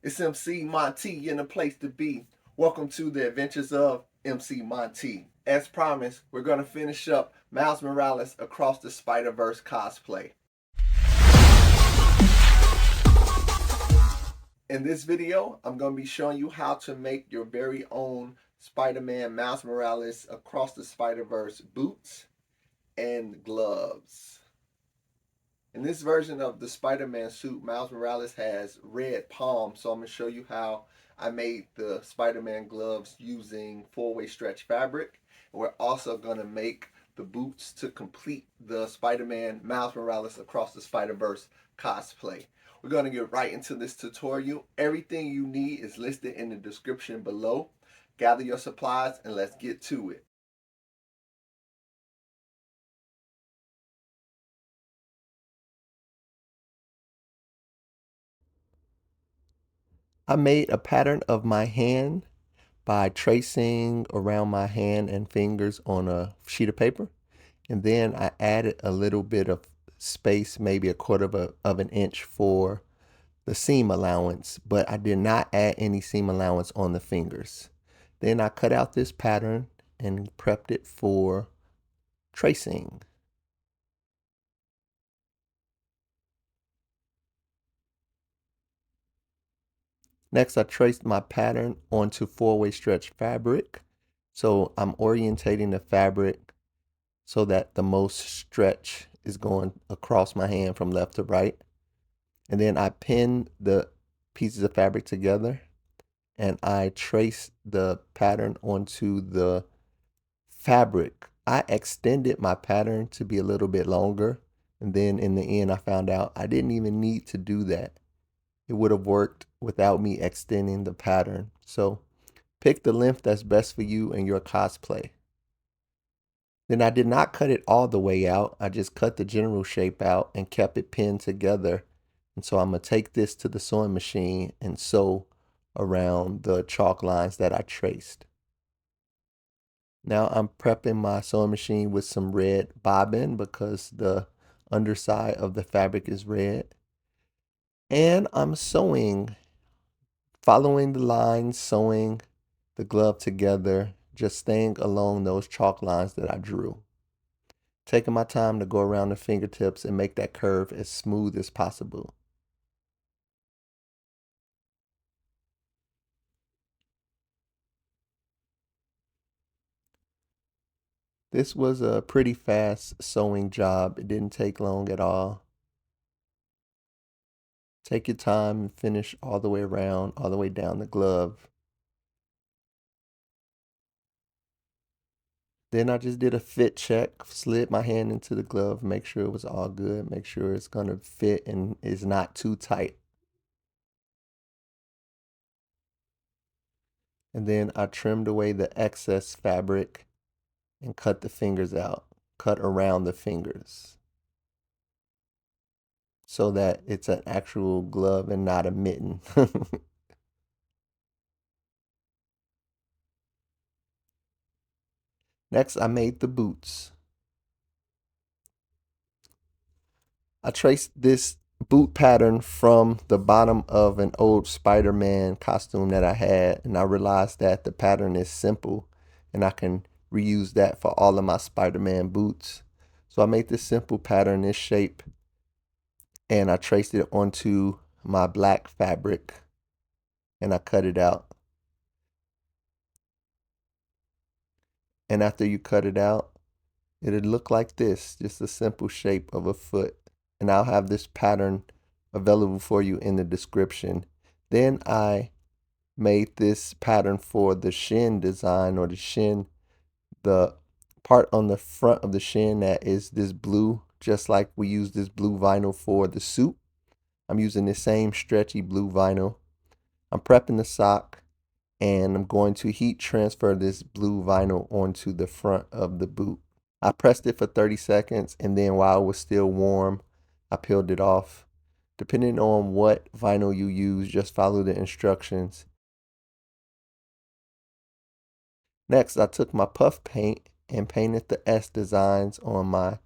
It's MC Monty in the place to be. Welcome to the adventures of MC Monty. As promised, we're going to finish up Miles Morales Across the Spider-Verse cosplay. In this video, I'm going to be showing you how to make your very own Spider-Man Miles Morales Across the Spider-Verse boots and gloves. In this version of the Spider-Man suit, Miles Morales has red palms, so I'm going to show you how I made the Spider-Man gloves using four-way stretch fabric. And we're also going to make the boots to complete the Spider-Man Miles Morales Across the Spider-Verse cosplay. We're going to get right into this tutorial. Everything you need is listed in the description below. Gather your supplies and let's get to it. I made a pattern of my hand by tracing around my hand and fingers on a sheet of paper. And then I added a little bit of space, maybe a quarter of an inch for the seam allowance, but I did not add any seam allowance on the fingers. Then I cut out this pattern and prepped it for tracing. Next, I traced my pattern onto four-way stretch fabric. So I'm orientating the fabric so that the most stretch is going across my hand from left to right. And then I pin the pieces of fabric together and I trace the pattern onto the fabric. I extended my pattern to be a little bit longer. And then in the end, I found out I didn't even need to do that. It would have worked without me extending the pattern. So pick the length that's best for you and your cosplay. Then I did not cut it all the way out. I just cut the general shape out and kept it pinned together. And so I'm going to take this to the sewing machine and sew around the chalk lines that I traced. Now I'm prepping my sewing machine with some red bobbin because the underside of the fabric is red. And I'm sewing, following the lines, sewing the glove together, just staying along those chalk lines that I drew. Taking my time to go around the fingertips and make that curve as smooth as possible. This was a pretty fast sewing job. It didn't take long at all. Take your time and finish all the way around, all the way down the glove. Then I just did a fit check, slid my hand into the glove, make sure it was all good, make sure it's gonna fit and is not too tight. And then I trimmed away the excess fabric and cut the fingers out, cut around the fingers so that it's an actual glove and not a mitten. Next, I made the boots. I traced this boot pattern from the bottom of an old Spider-Man costume that I had, and I realized that the pattern is simple and I can reuse that for all of my Spider-Man boots. So I made this simple pattern, this shape, and I traced it onto my black fabric and I cut it out. And after you cut it out, it'll look like this, just a simple shape of a foot. And I'll have this pattern available for you in the description. Then I made this pattern for the shin design or the shin, the part on the front of the shin that is this blue, just like we use this blue vinyl for the suit. I'm using the same stretchy blue vinyl. I'm prepping the sock and I'm going to heat transfer this blue vinyl onto the front of the boot. I pressed it for 30 seconds and then while it was still warm, I peeled it off. Depending on what vinyl you use, just follow the instructions. Next, I took my puff paint and painted the S designs on my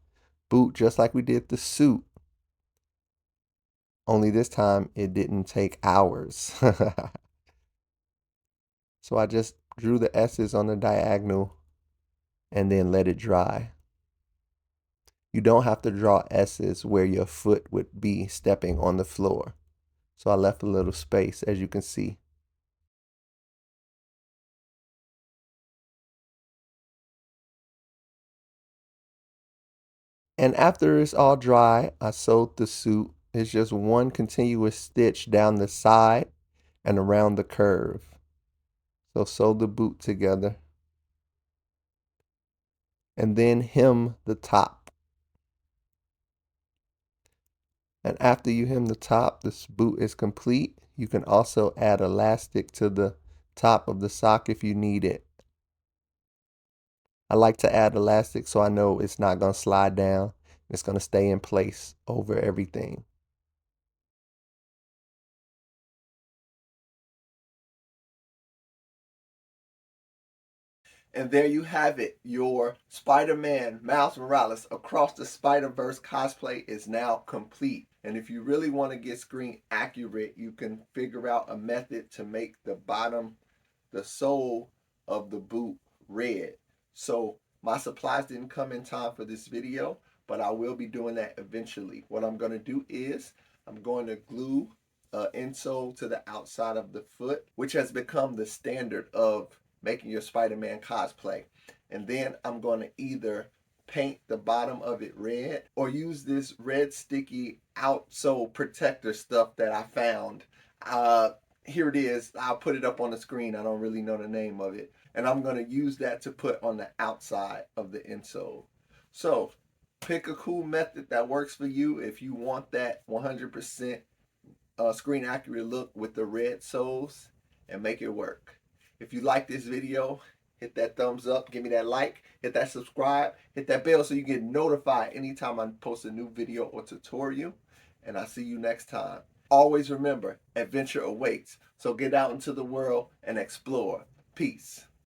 boot just like we did the suit only this time it didn't take hours. So I just drew the S's on the diagonal and then let it dry. You don't have to draw S's where your foot would be stepping on the floor. So I left a little space, as you can see. And after it's all dry, I sewed the suit. It's just one continuous stitch down the side and around the curve. So sew the boot together and then hem the top. And after you hem the top, this boot is complete. You can also add elastic to the top of the sock if you need it. I like to add elastic so I know it's not going to slide down. It's going to stay in place over everything. And there you have it. Your Spider-Man Miles Morales Across the Spider-Verse cosplay is now complete. And if you really want to get screen accurate, you can figure out a method to make the bottom, the sole of the boot red. So my supplies didn't come in time for this video, but I will be doing that eventually. What I'm going to do is I'm going to glue insole to the outside of the foot, which has become the standard of making your Spider-Man cosplay. And then I'm going to either paint the bottom of it red or use this red sticky outsole protector stuff that I found. Here it is. I'll put it up on the screen. I don't really know the name of it. And I'm going to use that to put on the outside of the insole. So pick a cool method that works for you if you want that 100% screen accurate look with the red soles, and make it work. If you like this video, hit that thumbs up, give me that like, hit that subscribe, hit that bell so you get notified anytime I post a new video or tutorial. And I'll see you next time. Always remember, adventure awaits. So get out into the world and explore. Peace.